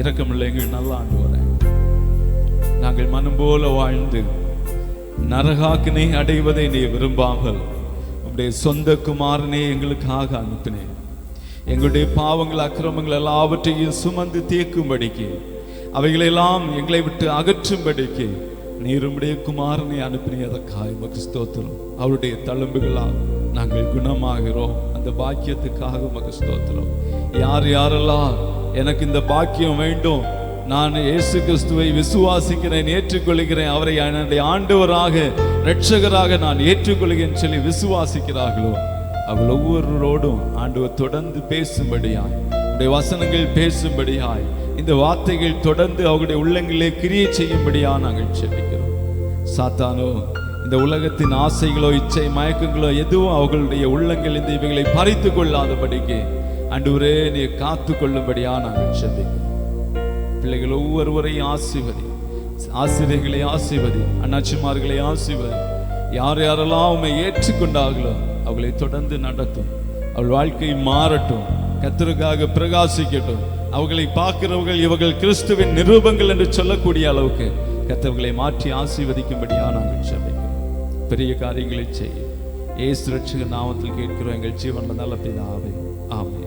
இரக்கமுள்ள எங்கள் நல்ல ஆண்டவரே, நாங்கள் மனம் போல வாழ்ந்து நரகாக்கினை அடைவதை நீ விரும்பாமல் உம்முடைய சொந்த குமாரனே எங்களுக்காக அனுப்பினேன். எங்களுடைய பாவங்கள் அக்கிரமங்கள் எல்லாவற்றையும் சுமந்து தீர்க்கும்படிக்கு, அவைகளெல்லாம் எங்களை விட்டு அகற்றும்படிக்கு நீர் உம்முடைய குமாரனை அனுப்பினதற்காக உமக்கு ஸ்தோத்திரம். அவருடைய தழும்புகளால் நாங்கள் குணமாகிறோம். அந்த பாக்கியத்துக்காக உமக்கு ஸ்தோத்திரம். யார் யாரெல்லாம் எனக்கு இந்த பாக்கியம் வேண்டும், நான் இயேசு கிறிஸ்துவை விசுவாசிக்கிறேன், ஏற்றுக்கொள்கிறேன், அவரை என்னுடைய ஆண்டவராக இரட்சகராக நான் ஏற்றுக்கொள்கிறேன் சொல்லி விசுவாசிக்கிறார்களோ அவள் ஒவ்வொருவரோடும் ஆண்டவர் தொடர்ந்து பேசும்படியாய், உடைய வசனங்கள் பேசும்படியாய், இந்த வார்த்தைகள் தொடர்ந்து அவருடைய உள்ளங்களிலே கிரியை செய்யும்படியா நாங்கள் செபிக்கிறோம். சாத்தானோ இந்த உலகத்தின் ஆசைகளோ இச்சை மயக்கங்களோ எதுவும் அவர்களுடைய உள்ளங்கள் இந்த இவைகளை பறித்து கொள்ளாதபடிக்கு ஆண்டவரே நீர் காத்து கொள்ளும்படியா நாங்கள் செபிக்கிறோம். பிள்ளைகள் ஒவ்வொருவரையும் ஆசீர்வதி, ஆசிரியர்களை ஆசீர்வதி, அண்ணாச்சிமார்களை ஆசீர்வதி. யார் யாரெல்லாம் உண்மை ஏற்றுக்கொண்டார்களோ அவர்களை தொடர்ந்து நடத்தும். அவள் வாழ்க்கை மாறட்டும், கர்த்தருக்காக பிரகாசிக்கட்டும். அவர்களை பார்க்கிறவர்கள் இவர்கள் கிறிஸ்துவின் நிரூபங்கள் என்று சொல்லக்கூடிய அளவுக்கு கர்த்தர்களை மாற்றி ஆசீர்வதிக்கும்படியா நாங்கள் செபிக்கிறோம். பெரிய காரியங்களை செய்ய இயேசு இரட்சகர் நாமத்தில் கேட்கிறோம் எங்கள் ஜீவனுள்ள நல்ல பிதாவே, ஆமென்.